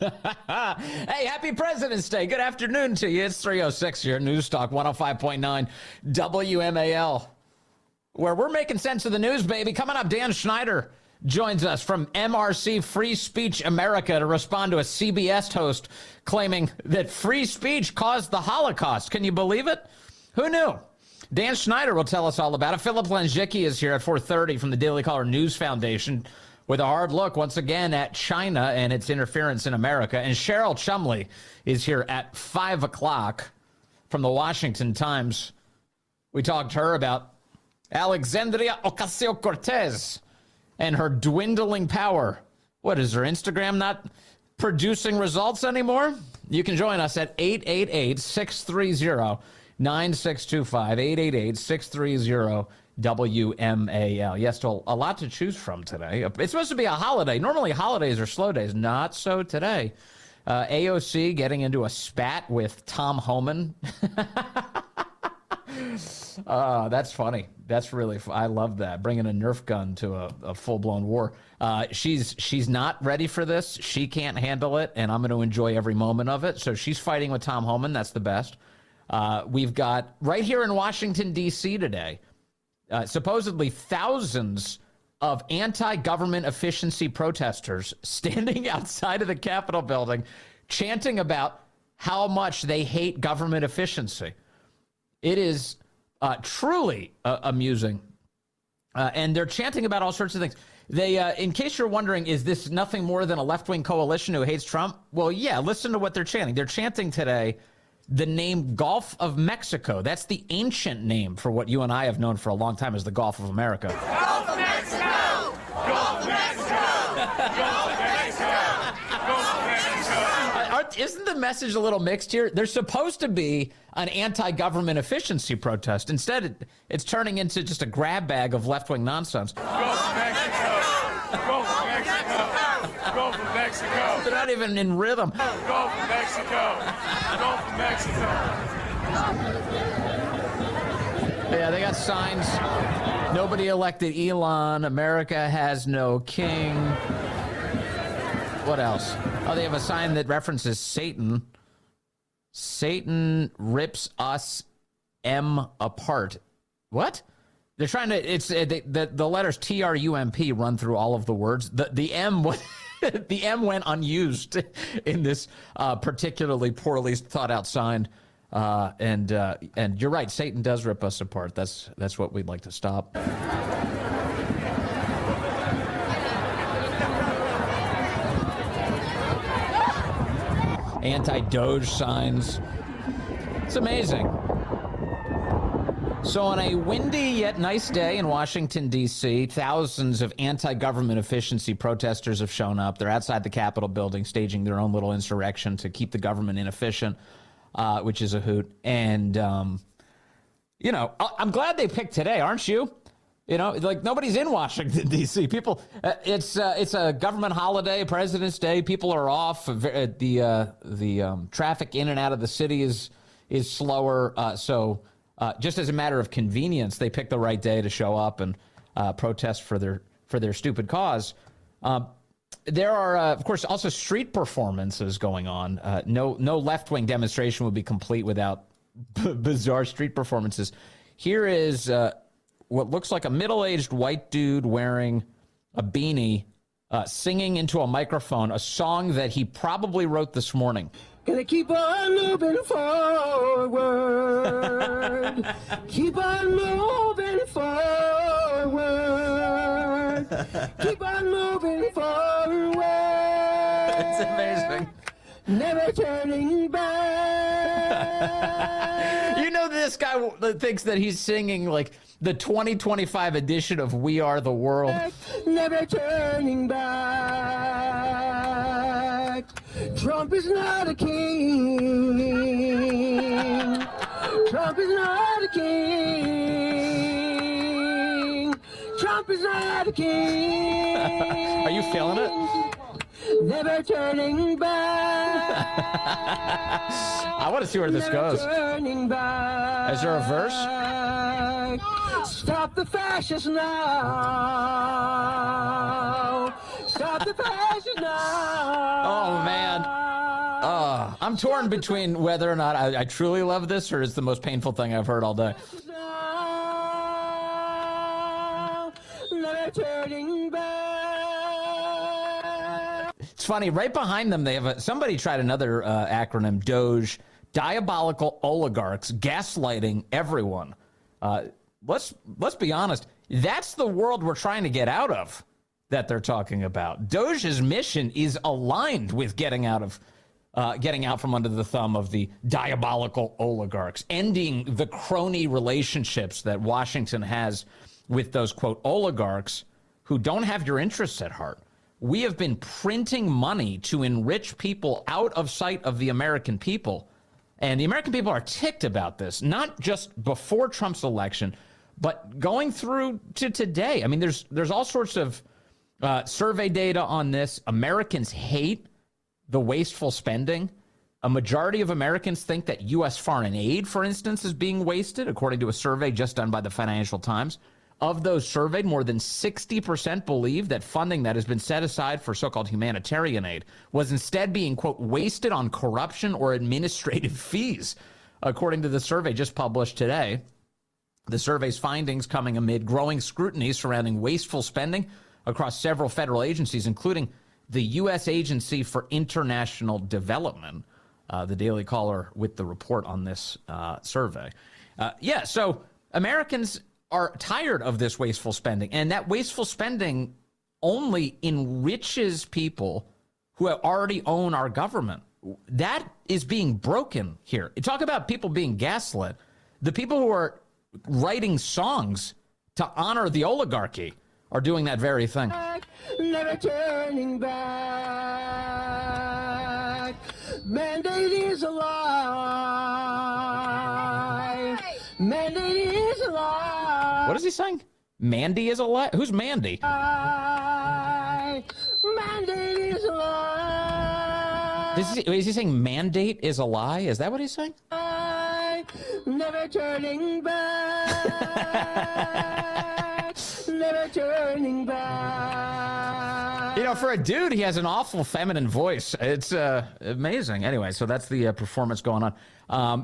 Hey, happy President's Day. Good afternoon to you. It's 3:06 here at News Talk 105.9 WMAL, where we're making sense of the news, baby. Coming up, Dan Schneider joins us from MRC Free Speech America to respond to a CBS host claiming that free speech caused the Holocaust. Can you believe it? Who knew? Dan Schneider will tell us all about it. Philip Lanzicki is here at 4:30 from the Daily Caller News Foundation with a hard look once again at China and its interference in America. And Cheryl Chumley is here at 5 o'clock from the Washington Times. We talked to her about Alexandria Ocasio-Cortez and her dwindling power. What, is her Instagram not producing results anymore? You can join us at 888-630-9625, 888-630-WMAL. Yes, so a lot to choose from today. It's supposed to be a holiday. Normally holidays are slow days. Not so today. AOC getting into a spat with Tom Homan. That's funny. That's really I love that. Bringing a Nerf gun to a full-blown war. She's not ready for this. She can't handle it, and I'm going to enjoy every moment of it. So she's fighting with Tom Homan. That's the best. We've got right here in Washington, D.C. today, supposedly thousands of anti-government efficiency protesters standing outside of the Capitol building chanting about how much they hate government efficiency. It is truly amusing. And they're chanting about all sorts of things. They, in case you're wondering, is this nothing more than a left-wing coalition who hates Trump? Well, yeah, listen to what they're chanting. They're chanting today the name Gulf of Mexico. That's the ancient name for what you and I have known for a long time as the Gulf of America. Gulf of Mexico! Gulf of Mexico! Gulf of Mexico! Gulf of Mexico! Isn't the message a little mixed here? There's supposed to be an anti-government efficiency protest. Instead, it's turning into just a grab bag of left-wing nonsense. Gulf of Mexico! Gulf of Mexico! Gulf of Mexico! They're not even in rhythm. Gulf of Mexico! Gulf of Mexico! Yeah, they got signs. Nobody elected Elon. America has no king. What else? Oh, they have a sign that references Satan. Satan rips us M apart. What? They're trying to. It's the letters TRUMP run through all of the words. The M the M went unused in this particularly poorly thought out sign. And you're right. Satan does rip us apart. That's what we'd like to stop. Anti-Doge signs. It's amazing. So on a windy yet nice day in Washington, D.C., thousands of anti-government efficiency protesters have shown up. They're outside the Capitol building staging their own little insurrection to keep the government inefficient, which is a hoot. And, you know, I'm glad they picked today, aren't you? You know, like nobody's in Washington, D.C. People, it's a government holiday, President's Day. People are off. The traffic in and out of the city is slower. So just as a matter of convenience, they picked the right day to show up and protest for their stupid cause. There are, of course, also street performances going on. No left-wing demonstration would be complete without bizarre street performances. Here is what looks like a middle-aged white dude wearing a beanie singing into a microphone a song that he probably wrote this morning. Gonna keep on moving forward. Keep on moving forward. Keep on moving forward. It's amazing. Never turning back. You know, this guy thinks that he's singing like the 2025 edition of We Are the World. Never turning back. Trump is not a king. Trump is not a king. Trump is not a king. Are you feeling it? Never turning back. I want to see where this goes. Turning back. Is there a verse? Stop the fascists now. Stop the fascists now. Oh, man. I'm torn between whether or not I truly love this or it's the most painful thing I've heard all day. Never turning back. It's funny. Right behind them, they have somebody tried another acronym, Doge, diabolical oligarchs gaslighting everyone. Let's be honest. That's the world we're trying to get out of that they're talking about. Doge's mission is aligned with getting out from under the thumb of the diabolical oligarchs, ending the crony relationships that Washington has with those, quote, oligarchs who don't have your interests at heart. We have been printing money to enrich people out of sight of the American people. And the American people are ticked about this, not just before Trump's election, but going through to today. I mean, there's all sorts of survey data on this. Americans hate the wasteful spending. A majority of Americans think that U.S. foreign aid, for instance, is being wasted, according to a survey just done by the Financial Times. Of those surveyed, more than 60% believe that funding that has been set aside for so-called humanitarian aid was instead being, quote, wasted on corruption or administrative fees, according to the survey just published today. The survey's findings coming amid growing scrutiny surrounding wasteful spending across several federal agencies, including the U.S. Agency for International Development. The Daily Caller with the report on this survey. So Americans are tired of this wasteful spending, and that wasteful spending only enriches people who already own our government. That is being broken here. Talk about people being gaslit. The people who are writing songs to honor the oligarchy are doing that very thing. Never turning back. Mandate is a lie. Mandate is a lie. What is he saying? Mandy is a lie? Who's Mandy? Mandate is a lie. Is he saying mandate is a lie? Is that what he's saying? Never turning back. Never turning back. You know, for a dude, he has an awful feminine voice. It's amazing. Anyway, so that's the performance going on.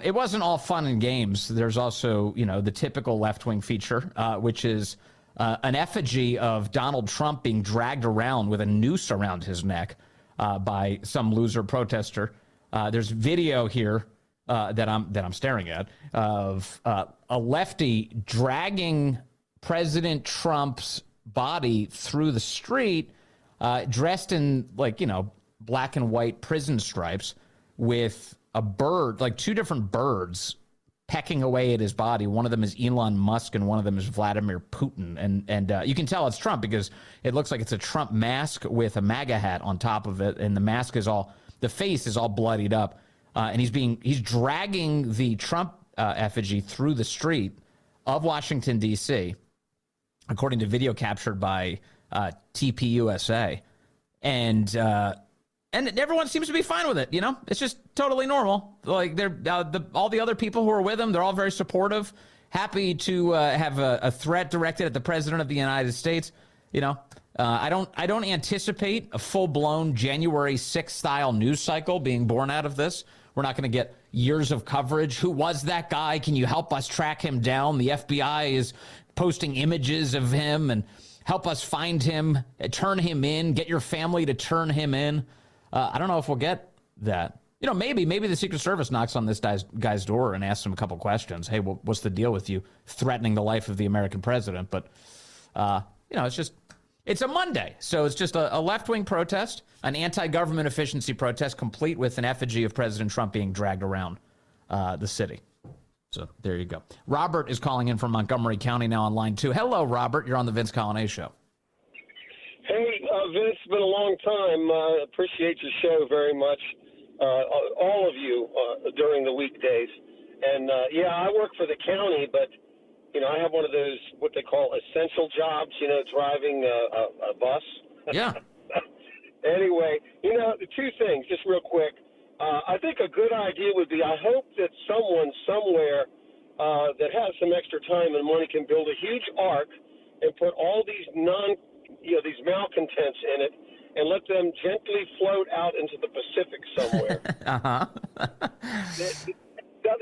It wasn't all fun and games. There's also, the typical left-wing feature, which is an effigy of Donald Trump being dragged around with a noose around his neck by some loser protester. There's video here that I'm staring at of a lefty dragging President Trump's body through the street, dressed in black and white prison stripes, with a bird, like two different birds, pecking away at his body. One of them is Elon Musk and one of them is Vladimir Putin. And you can tell it's Trump because it looks like it's a Trump mask with a MAGA hat on top of it. And the mask the face is all bloodied up. And he's dragging the Trump effigy through the street of Washington, D.C., according to video captured by TPUSA. And everyone seems to be fine with it. It's just totally normal. Like all the other people who are with him, they're all very supportive, happy to have a threat directed at the president of the United States. I don't anticipate a full-blown January 6th style news cycle being born out of this. We're not going to get years of coverage. Who was that guy? Can you help us track him down? The FBI is posting images of him and help us find him, turn him in, get your family to turn him in. I don't know if we'll get that. Maybe the Secret Service knocks on this guy's door and asks him a couple questions. Hey, what's the deal with you threatening the life of the American president? But, it's a Monday, so it's just a left-wing protest, an anti-government efficiency protest, complete with an effigy of President Trump being dragged around the city. So there you go. Robert is calling in from Montgomery County now on line 2. Hello, Robert. You're on the Vince Colonnese Show. Hey, Vince, it's been a long time. Appreciate your show very much, all of you, during the weekdays. And, I work for the county, but, I have one of those, what they call essential jobs, driving a bus. Yeah. Anyway, two things, just real quick. I think a good idea would be, I hope that someone somewhere that has some extra time and money can build a huge ark and put all these these malcontents in it and let them gently float out into the Pacific somewhere.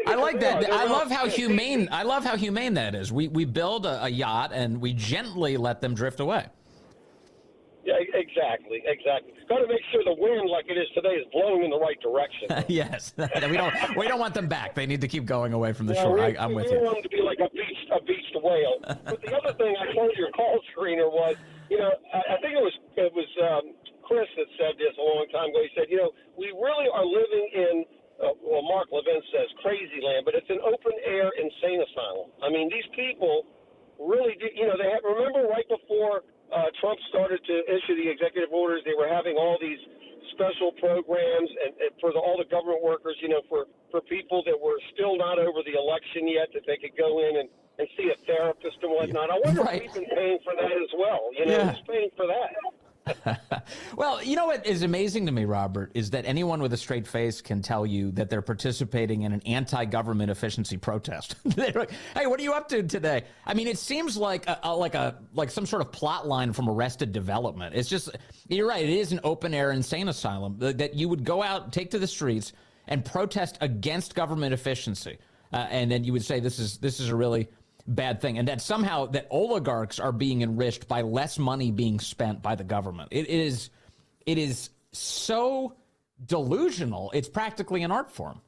I like that. I love how humane. I love how humane that is. We build a yacht and we gently let them drift away. Yeah, exactly. Got to make sure the wind, like it is today, is blowing in the right direction. Yes, we don't want them back. They need to keep going away from the shore. I'm with you. We don't want them to be like a beached whale. But the other thing I told your call screener was, I think it was Chris that said this a long time ago. He said, we really are living in, Mark Levin says crazy land, but it's an open air insane asylum. I mean, these people really did. Remember right before Trump started to issue the executive orders, they were having all these special programs and for all the government workers, for people that were still not over the election yet, that they could go in and see a therapist and whatnot. I wonder if we've been paying for that as well. Who's paying for that? Well, you know what is amazing to me, Robert, is that anyone with a straight face can tell you that they're participating in an anti-government efficiency protest. They're like, hey, what are you up to today? I mean, it seems like some sort of plot line from Arrested Development. It's just, you're right, it is an open-air insane asylum that you would go out, take to the streets, and protest against government efficiency. And then you would say this is a really bad thing, and that somehow that oligarchs are being enriched by less money being spent by the government. It is so delusional. It's practically an art form.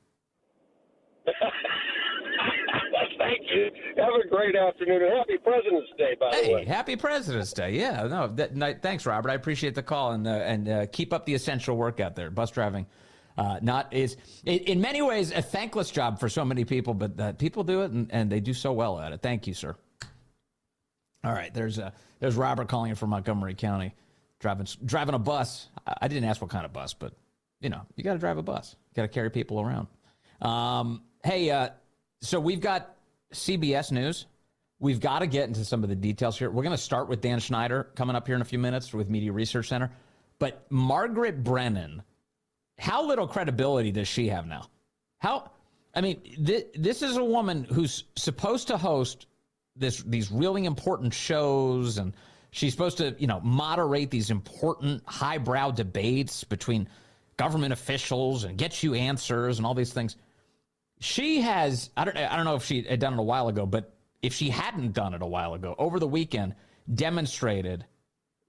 Thank you. Have a great afternoon, and happy President's Day, by the way. Happy President's Day. Yeah, no, thanks, Robert. I appreciate the call, and keep up the essential work out there. Bus driving. In many ways a thankless job for so many people, but people do it and they do so well at it. Thank you, sir. All right, there's Robert calling in from Montgomery County, driving a bus. I didn't ask what kind of bus, but you got to drive a bus. You got to carry people around. So we've got CBS News. We've got to get into some of the details here. We're going to start with Dan Schneider coming up here in a few minutes with Media Research Center, but Margaret Brennan. How little credibility does she have now? This is a woman who's supposed to host these really important shows, and she's supposed to, moderate these important highbrow debates between government officials and get you answers and all these things. She has, I don't know if she had done it a while ago, but if she hadn't done it a while ago, over the weekend, demonstrated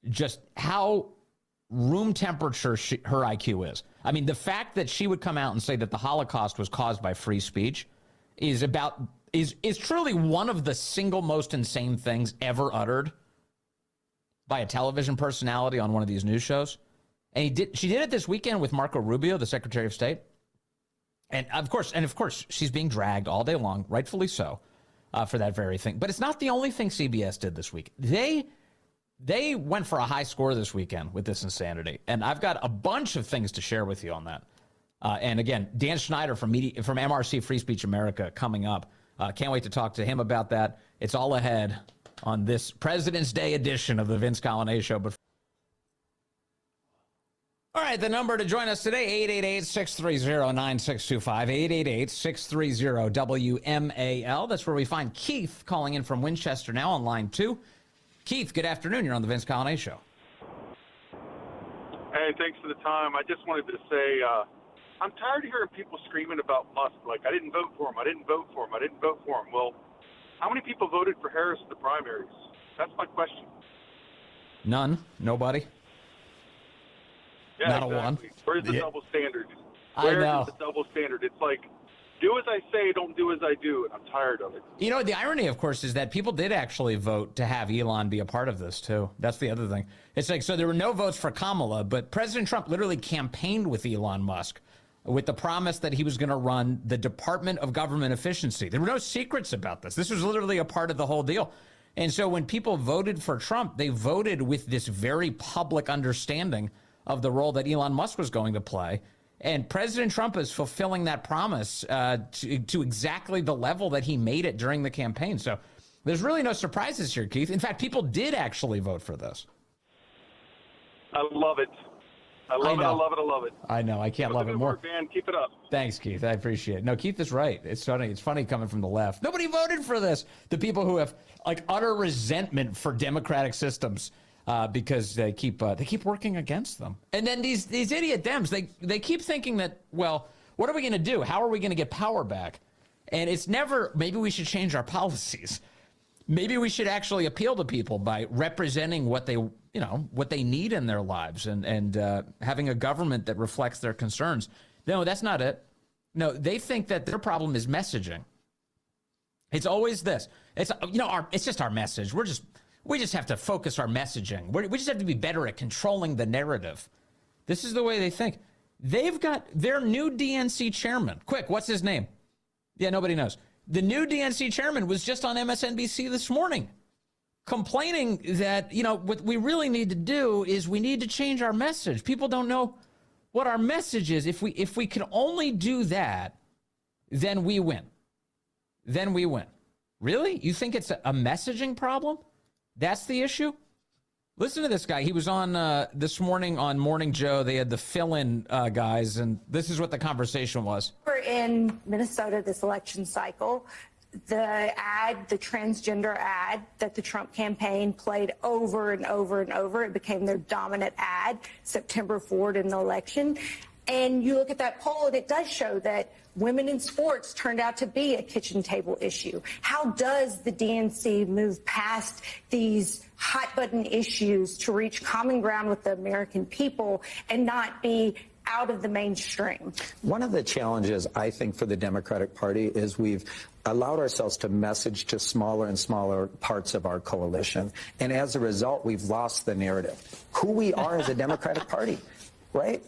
just how room temperature her IQ is. I mean, the fact that she would come out and say that the Holocaust was caused by free speech is truly one of the single most insane things ever uttered by a television personality on one of these news shows. And she did it this weekend with Marco Rubio, the Secretary of State. And of course, she's being dragged all day long, rightfully so, for that very thing. But it's not the only thing CBS did this week. They went for a high score this weekend with this insanity, and I've got a bunch of things to share with you on that. And again, Dan Schneider from MRC Free Speech America coming up. Can't wait to talk to him about that. It's all ahead on this President's Day edition of the Vince Coglianese Show. But all right, the number to join us today, 888-630-9625, 888-630-WMAL. That's where we find Keith calling in from Winchester now on line 2. Keith, good afternoon. You're on the Vince Coglianese Show. Hey, thanks for the time. I just wanted to say I'm tired of hearing people screaming about Musk, like, I didn't vote for him, I didn't vote for him, I didn't vote for him. Well, how many people voted for Harris in the primaries? That's my question. None. Nobody. Yeah, not exactly. a one. Where's the double standard? I know. Where's the double standard? It's like, do as I say, don't do as I do, and I'm tired of it. The irony, of course, is that people did actually vote to have Elon be a part of this, too. That's the other thing. It's like, so there were no votes for Kamala, but President Trump literally campaigned with Elon Musk with the promise that he was going to run the Department of Government Efficiency. There were no secrets about this. This was literally a part of the whole deal. And so when people voted for Trump, they voted with this very public understanding of the role that Elon Musk was going to play. And President Trump is fulfilling that promise to exactly the level that he made it during the campaign. So there's really no surprises here, Keith. In fact, people did actually vote for this. I love it. I love it. I love it. I love it. I know. I can't love it more. Work, man. Keep it up. Thanks, Keith. I appreciate it. No, Keith is right. It's funny. It's funny coming from the left. Nobody voted for this. The people who have like utter resentment for democratic systems because they keep working against them. And then these idiot Dems, they keep thinking that, well, what are we going to do? How are we going to get power back? And it's never, maybe we should change our policies. Maybe we should actually appeal to people by representing what they need in their lives and having a government that reflects their concerns. No, that's not it. No, they think that their problem is messaging. It's always this. It's it's just our message. We just have to focus our messaging. We just have to be better at controlling the narrative. This is the way they think. They've got their new DNC chairman. Quick, what's his name? Yeah, nobody knows. The new DNC chairman was just on MSNBC this morning complaining that, what we really need to do is we need to change our message. People don't know what our message is. If we can only do that, then we win. Then we win. Really? You think it's a messaging problem? That's the issue? Listen to this guy. He was on this morning on Morning Joe. They had the fill-in guys, and this is what the conversation was. We're in Minnesota this election cycle. The transgender ad that the Trump campaign played over and over and over, it became their dominant ad September forward in the election. And you look at that poll, and it does show that women in sports turned out to be a kitchen table issue. How does the DNC move past these hot button issues to reach common ground with the American people and not be out of the mainstream? One of the challenges, I think, for the Democratic Party is we've allowed ourselves to message to smaller and smaller parts of our coalition. And as a result, we've lost the narrative. Who we are as a Democratic Party. Right?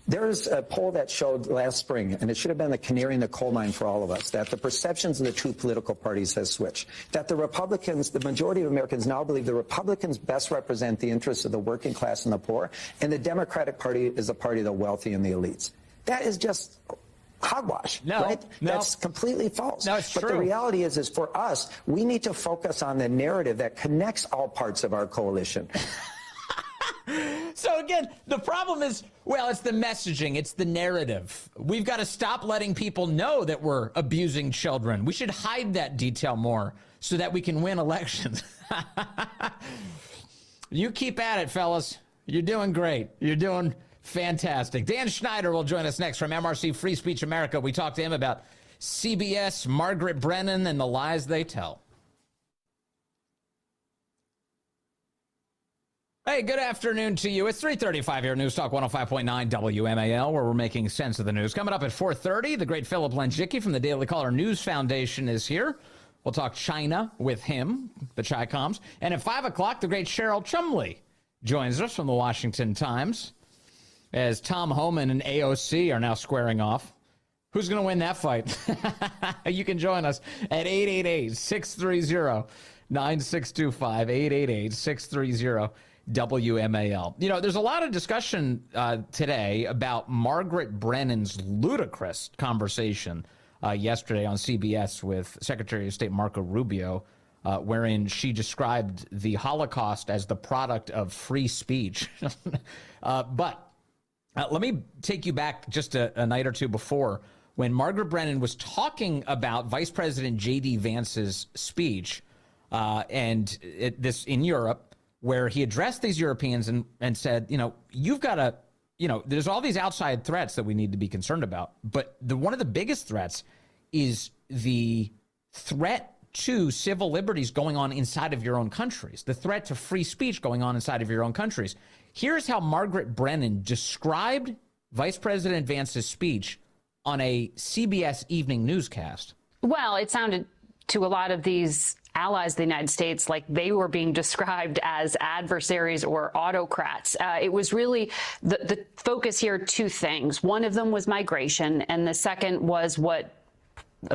There's a poll that showed last spring, and it should have been the canary in the coal mine for all of us, that the perceptions of the two political parties has switched. That the Republicans, the majority of Americans now believe the Republicans best represent the interests of the working class and the poor, and the Democratic Party is a party of the wealthy and the elites. That is just hogwash, right? No. That's completely false. No, it's but true. The reality is for us, we need to focus on the narrative that connects all parts of our coalition. So again, the problem is, well, it's the messaging, it's the narrative. We've got to stop letting people know that we're abusing children. We should hide that detail more so that we can win elections. You keep at it, fellas. You're doing great. You're doing fantastic. Dan Schneider will join us next from MRC Free Speech America. We talked to him about CBS, Margaret Brennan, and the lies they tell. Hey, good afternoon to you. It's 3:35 here, News Talk 105.9 WMAL, where we're making sense of the news. Coming up at 4:30, the great Philip Lenjicki from the Daily Caller News Foundation is here. We'll talk China with him, the Chi-Coms. And at 5 o'clock, the great Cheryl Chumley joins us from the Washington Times, as Tom Homan and AOC are now squaring off. Who's going to win that fight? You can join us at 888-630-9625, 888-630-WMAL. There's a lot of discussion today about Margaret Brennan's ludicrous conversation yesterday on CBS with Secretary of State Marco Rubio, wherein she described the Holocaust as the product of free speech. But let me take you back just a night or two before, when Margaret Brennan was talking about Vice President J.D. Vance's speech this in Europe, where he addressed these Europeans and said, you've got to, there's all these outside threats that we need to be concerned about. But one of the biggest threats is the threat to civil liberties going on inside of your own countries, the threat to free speech going on inside of your own countries. Here's how Margaret Brennan described Vice President Vance's speech on a CBS evening newscast. Well, it sounded to a lot of these allies of the United States like they were being described as adversaries or autocrats. It was really the focus here, two things. One of them was migration, and the second was what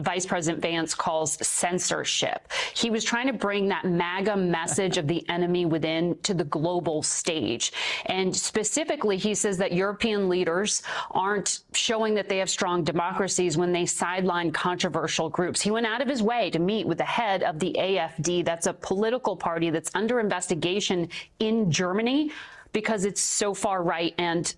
Vice President Vance calls censorship. He was trying to bring that MAGA message of the enemy within to the global stage. And specifically, he says that European leaders aren't showing that they have strong democracies when they sideline controversial groups. He went out of his way to meet with the head of the AfD. That's a political party that's under investigation in Germany because it's so far right and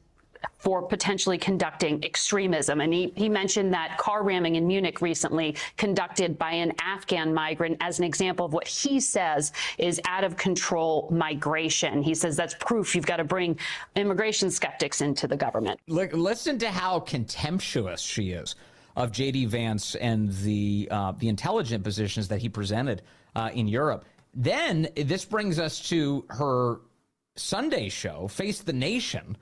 for potentially conducting extremism. And he mentioned that car ramming in Munich recently conducted by an Afghan migrant as an example of what he says is out of control migration. He says that's proof you've got to bring immigration skeptics into the government. Listen to how contemptuous she is of J.D. Vance and the intelligent positions that he presented in Europe. Then this brings us to her Sunday show, Face the Nation,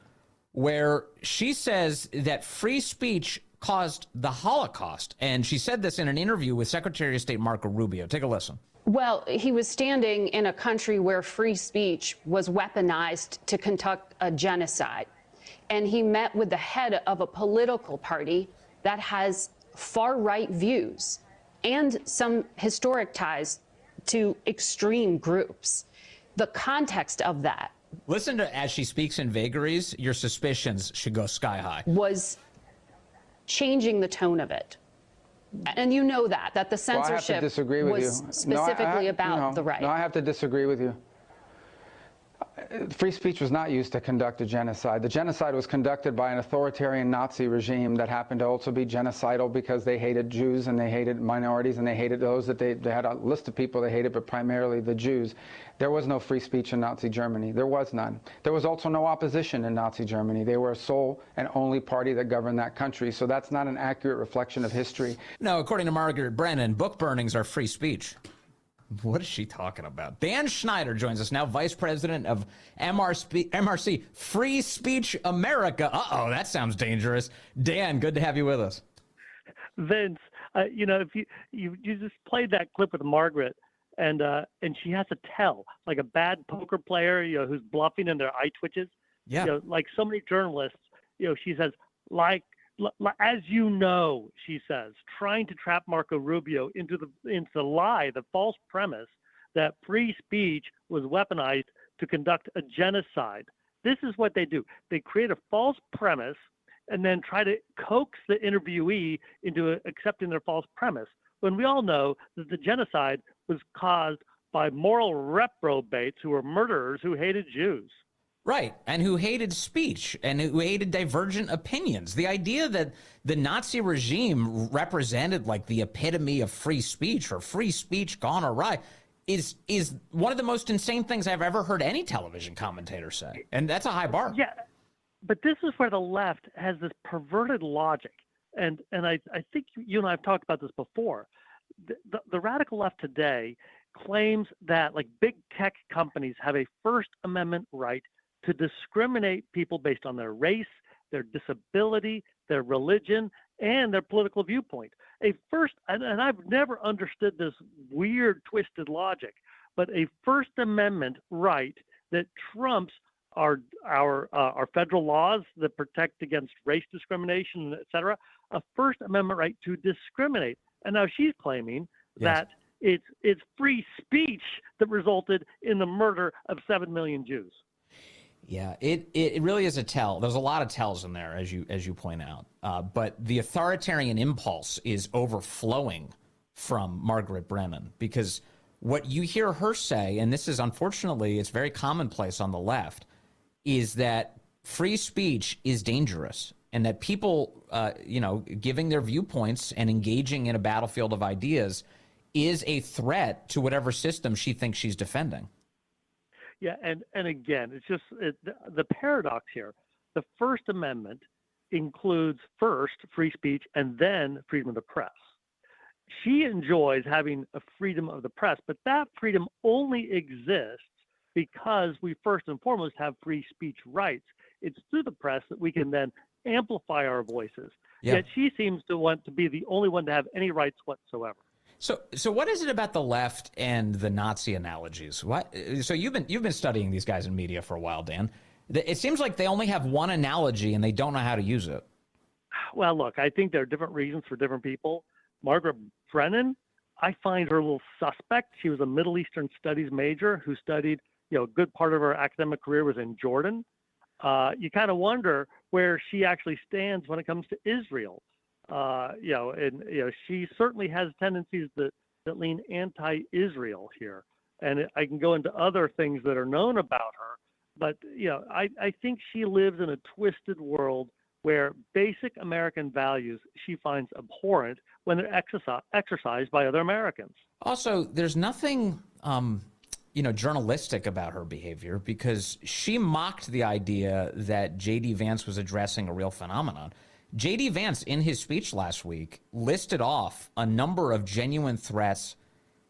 where she says that free speech caused the Holocaust. And she said this in an interview with Secretary of State Marco Rubio. Take a listen. Well, he was standing in a country where free speech was weaponized to conduct a genocide. And he met with the head of a political party that has far-right views and some historic ties to extreme groups. The context of that. Listen to as she speaks in vagaries, your suspicions should go sky high. Was changing the tone of it. And you know that the censorship I have to disagree with was you. specifically about the right. No, I have to disagree with you. Free speech was not used to conduct a genocide. The genocide was conducted by an authoritarian Nazi regime that happened to also be genocidal because they hated Jews and they hated minorities and they hated those that they had a list of people they hated, but primarily the Jews. There was no free speech in Nazi Germany. There was none. There was also no opposition in Nazi Germany. They were a sole and only party that governed that country. So that's not an accurate reflection of history. No, according to Margaret Brennan, book burnings are free speech. What is she talking about? Dan Schneider joins us now, Vice President of MRC, Free Speech America. Uh-oh, that sounds dangerous. Dan, good to have you with us. Vince, if you just played that clip with Margaret, and she has to tell, like a bad poker player, who's bluffing and their eye twitches. Yeah. Like so many journalists, she says, as she says, trying to trap Marco Rubio into the lie, the false premise that free speech was weaponized to conduct a genocide. This is what they do. They create a false premise and then try to coax the interviewee into accepting their false premise, when we all know that the genocide was caused by moral reprobates who were murderers who hated Jews. Right, and who hated speech and who hated divergent opinions. The idea that the Nazi regime represented like the epitome of free speech or free speech gone awry is one of the most insane things I've ever heard any television commentator say. And that's a high bar. Yeah, but this is where the left has this perverted logic. And I think you and I have talked about this before. The radical left today claims that like big tech companies have a First Amendment right to discriminate people based on their race, their disability, their religion, and their political viewpoint. And I've never understood this weird, twisted logic, but a First Amendment right that trumps our federal laws that protect against race discrimination, et cetera, a First Amendment right to discriminate. And now she's claiming that it's free speech that resulted in the murder of 7 million Jews. Yeah, it really is a tell. There's a lot of tells in there, as you point out. But the authoritarian impulse is overflowing from Margaret Brennan, because what you hear her say, and this is unfortunately, it's very commonplace on the left, is that free speech is dangerous and that people, giving their viewpoints and engaging in a battlefield of ideas is a threat to whatever system she thinks she's defending. Yeah, and again, it's just the paradox here. The First Amendment includes first free speech and then freedom of the press. She enjoys having a freedom of the press, but that freedom only exists because we first and foremost have free speech rights. It's through the press that we can then amplify our voices. Yeah. Yet she seems to want to be the only one to have any rights whatsoever. So what is it about the left and the Nazi analogies? So you've been studying these guys in media for a while, Dan. It seems like they only have one analogy and they don't know how to use it. Well, look, I think there are different reasons for different people. Margaret Brennan, I find her a little suspect. She was a Middle Eastern studies major who studied, a good part of her academic career was in Jordan. You kind of wonder where she actually stands when it comes to Israel. She certainly has tendencies that lean anti-Israel here. And I can go into other things that are known about her, But, I think she lives in a twisted world where basic American values she finds abhorrent when they're exercised by other Americans. Also, there's nothing, journalistic about her behavior, because she mocked the idea that J.D. Vance was addressing a real phenomenon. J.D. Vance, in his speech last week, listed off a number of genuine threats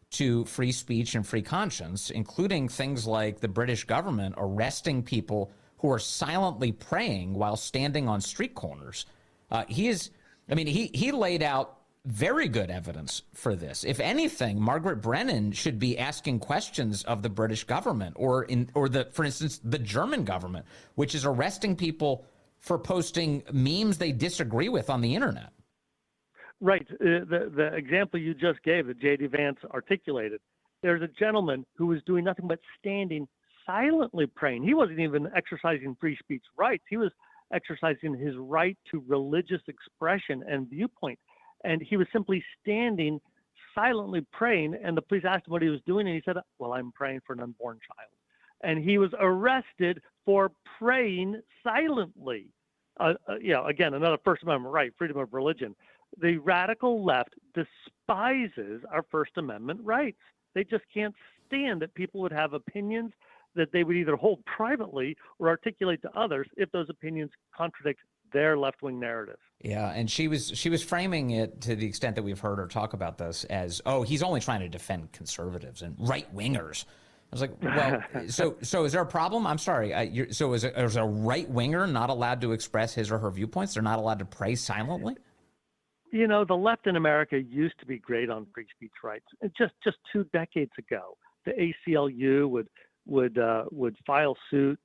to free speech and free conscience, including things like the British government arresting people who are silently praying while standing on street corners. He laid out very good evidence for this. If anything, Margaret Brennan should be asking questions of the British government for instance, the German government, which is arresting people for posting memes they disagree with on the internet. Right. The example you just gave that J.D. Vance articulated, there's a gentleman who was doing nothing but standing silently praying. He wasn't even exercising free speech rights. He was exercising his right to religious expression and viewpoint. And he was simply standing silently praying. And the police asked him what he was doing. And he said, well, I'm praying for an unborn child. And he was arrested for praying silently. Again, another First Amendment right, freedom of religion. The radical left despises our First Amendment rights. They just can't stand that people would have opinions that they would either hold privately or articulate to others if those opinions contradict their left-wing narrative. Yeah, and she was framing it, to the extent that we've heard her talk about this, as, oh, he's only trying to defend conservatives and right-wingers. I was like, well, so is there a problem? I'm sorry. So is a right-winger not allowed to express his or her viewpoints? They're not allowed to pray silently? The left in America used to be great on free speech rights. Just 2 decades ago, the ACLU would file suit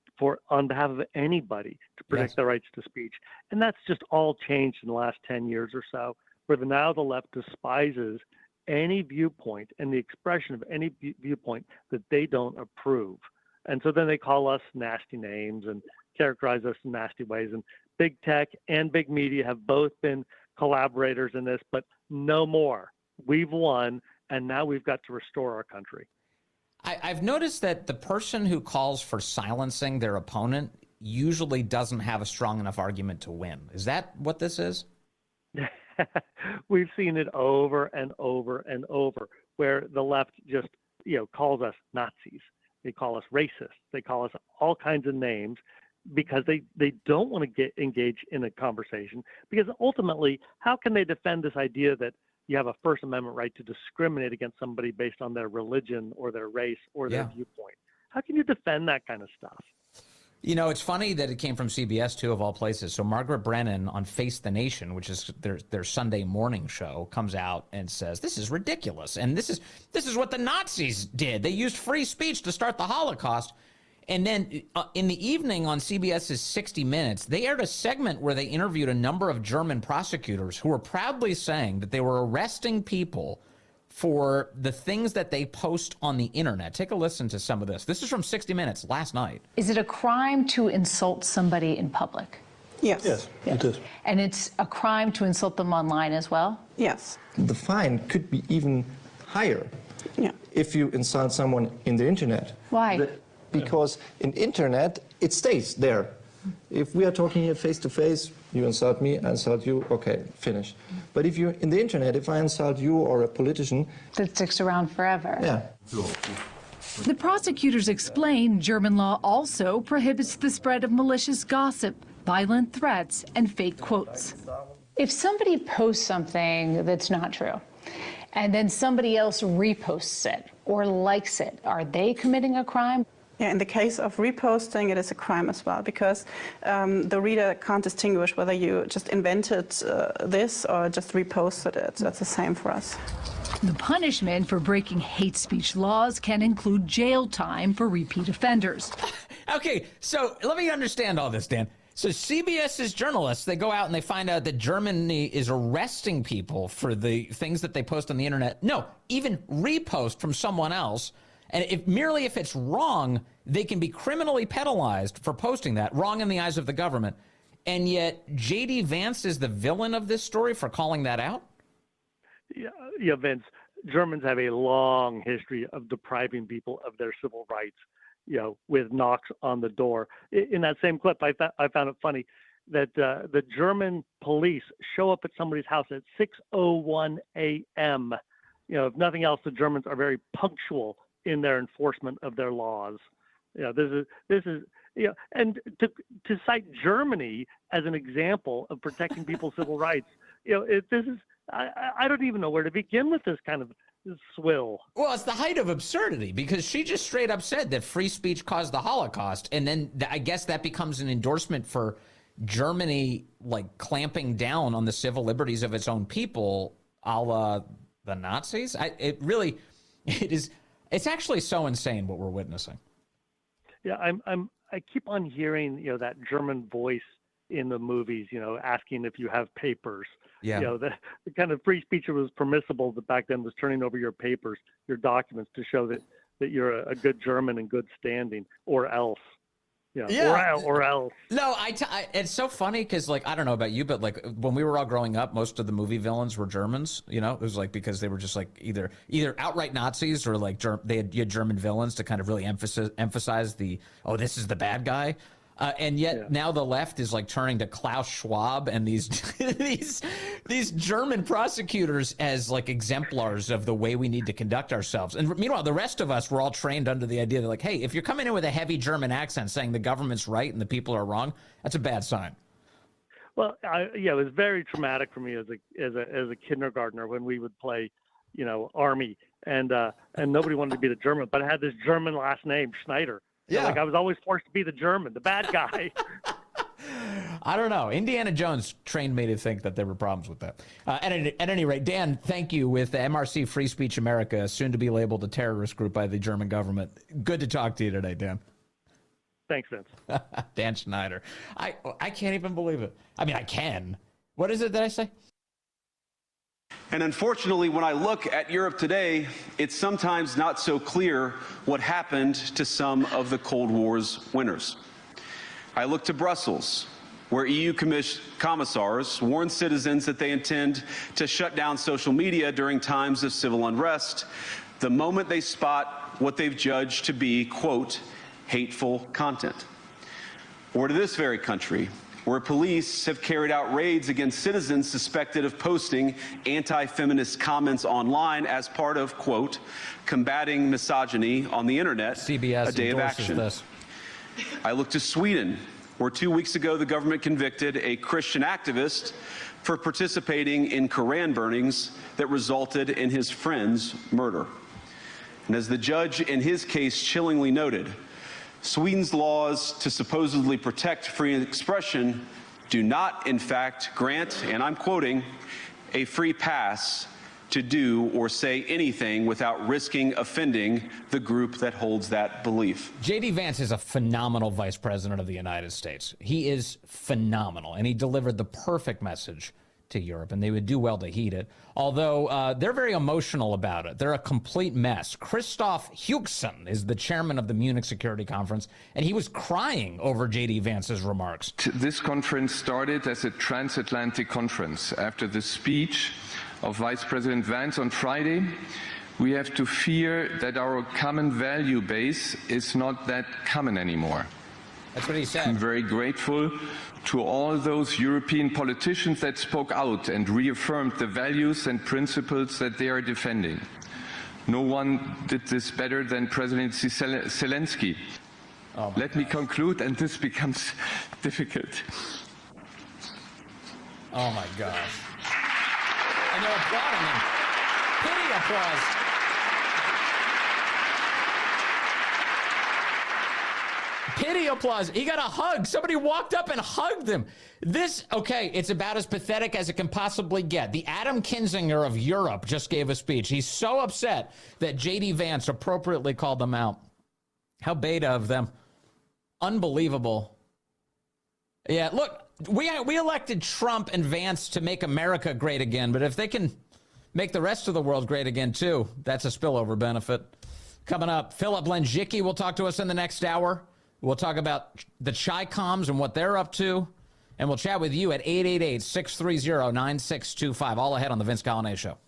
on behalf of anybody to protect their rights to speech. And that's just all changed in the last 10 years or so, where now the left despises any viewpoint and the expression of any viewpoint that they don't approve. And so then they call us nasty names and characterize us in nasty ways. And big tech and big media have both been collaborators in this, but no more. We've won, and now we've got to restore our country. I've noticed that the person who calls for silencing their opponent usually doesn't have a strong enough argument to win. Is that what this is? We've seen it over and over and over, where the left just, calls us Nazis. They call us racists. They call us all kinds of names because they don't want to engage in a conversation. Because ultimately, how can they defend this idea that you have a First Amendment right to discriminate against somebody based on their religion or their race or their viewpoint? How can you defend that kind of stuff? It's funny that it came from CBS, too, of all places. So Margaret Brennan on Face the Nation, which is their Sunday morning show, comes out and says, this is ridiculous. And this is what the Nazis did. They used free speech to start the Holocaust. And then in the evening on CBS's 60 Minutes, they aired a segment where they interviewed a number of German prosecutors who were proudly saying that they were arresting people for the things that they post on the internet. Take a listen to some of this. This is from 60 Minutes last night. Is it a crime to insult somebody in public? Yes. Yes, it is. And it's a crime to insult them online as well? Yes. The fine could be even higher if you insult someone in the internet. Why? Because in internet, it stays there. If we are talking here face to face, you insult me, I insult you, okay, finish. But if you're in the internet, if I insult you or a politician, that sticks around forever. Yeah. The prosecutors explain German law also prohibits the spread of malicious gossip, violent threats, and fake quotes. If somebody posts something that's not true, and then somebody else reposts it or likes it, are they committing a crime? Yeah, in the case of reposting, it is a crime as well, because the reader can't distinguish whether you just invented this or just reposted it. That's the same for us. The punishment for breaking hate speech laws can include jail time for repeat offenders. Okay, so let me understand all this, Dan. So CBS's journalists, they go out and they find out that Germany is arresting people for the things that they post on the internet. No, even repost from someone else. And if it's wrong, they can be criminally penalized for posting that, wrong in the eyes of the government. And yet J.D. Vance is the villain of this story for calling that out? Yeah, Vince, Germans have a long history of depriving people of their civil rights. with knocks on the door. In that same clip, I found it funny that the German police show up at somebody's house at 6:01 a.m. If nothing else, the Germans are very punctual in their enforcement of their laws. This is and to cite Germany as an example of protecting people's civil rights, I don't even know where to begin with this kind of swill. Well, it's the height of absurdity, because she just straight up said that free speech caused the Holocaust, and then I guess that becomes an endorsement for Germany, like, clamping down on the civil liberties of its own people, a la the Nazis. It's actually so insane what we're witnessing. Yeah, I keep on hearing that German voice in the movies, asking if you have papers. Yeah. The kind of free speech that was permissible back then was turning over your papers, your documents, to show that you're a good German in good standing, or else. Or else. No, it's so funny because, like, I don't know about you, but, like, when we were all growing up, most of the movie villains were Germans. It was like because they were just like either outright Nazis or like you had German villains to kind of really emphasize this is the bad guy. And yet now the left is like turning to Klaus Schwab and these these German prosecutors as like exemplars of the way we need to conduct ourselves. And meanwhile, the rest of us were all trained under the idea that, like, hey, if you're coming in with a heavy German accent saying the government's right and the people are wrong, that's a bad sign. Well, it was very traumatic for me as a kindergartner when we would play, Army, and nobody wanted to be the German, but I had this German last name, Schneider. Yeah. Like I was always forced to be the German, the bad guy. I don't know. Indiana Jones trained me to think that there were problems with that. At any rate, Dan, thank you. With MRC Free Speech America, soon to be labeled a terrorist group by the German government. Good to talk to you today, Dan. Thanks, Vince. Dan Schneider. I can't even believe it. I mean, I can. What is it that I say? And unfortunately, when I look at Europe today, it's sometimes not so clear what happened to some of the Cold War's winners. I look to Brussels, where EU commissars warn citizens that they intend to shut down social media during times of civil unrest the moment they spot what they've judged to be, quote, hateful content. Or to this very country, where police have carried out raids against citizens suspected of posting anti-feminist comments online as part of, quote, combating misogyny on the internet, CBS a day of action. This. I look to Sweden, where 2 weeks ago the government convicted a Christian activist for participating in Koran burnings that resulted in his friend's murder. And as the judge in his case chillingly noted, Sweden's laws to supposedly protect free expression do not, in fact, grant, and I'm quoting, a free pass to do or say anything without risking offending the group that holds that belief. J.D. Vance is a phenomenal vice president of the United States. He is phenomenal, and he delivered the perfect message to Europe, and they would do well to heed it. Although they're very emotional about it. They're a complete mess. Christoph Huchsen is the chairman of the Munich Security Conference, and he was crying over J.D. Vance's remarks. This conference started as a transatlantic conference. After the speech of Vice President Vance on Friday, we have to fear that our common value base is not that common anymore. That's what he said. I'm very grateful to all those European politicians that spoke out and reaffirmed the values and principles that they are defending. No one did this better than President Zelensky. Let me conclude, and this becomes difficult. Oh my gosh. And they're applauding him. Pity applause. Pity applause. He got a hug. Somebody walked up and hugged him. It's about as pathetic as it can possibly get. The Adam Kinzinger of Europe just gave a speech. He's so upset that J.D. Vance appropriately called them out. How beta of them. Unbelievable. Yeah, look, we elected Trump and Vance to make America great again, but if they can make the rest of the world great again, too, that's a spillover benefit. Coming up, Philip Lenjicki will talk to us in the next hour. We'll talk about the Chi-Coms and what they're up to, and we'll chat with you at 888-630-9625. All ahead on the Vince Coglianese Show.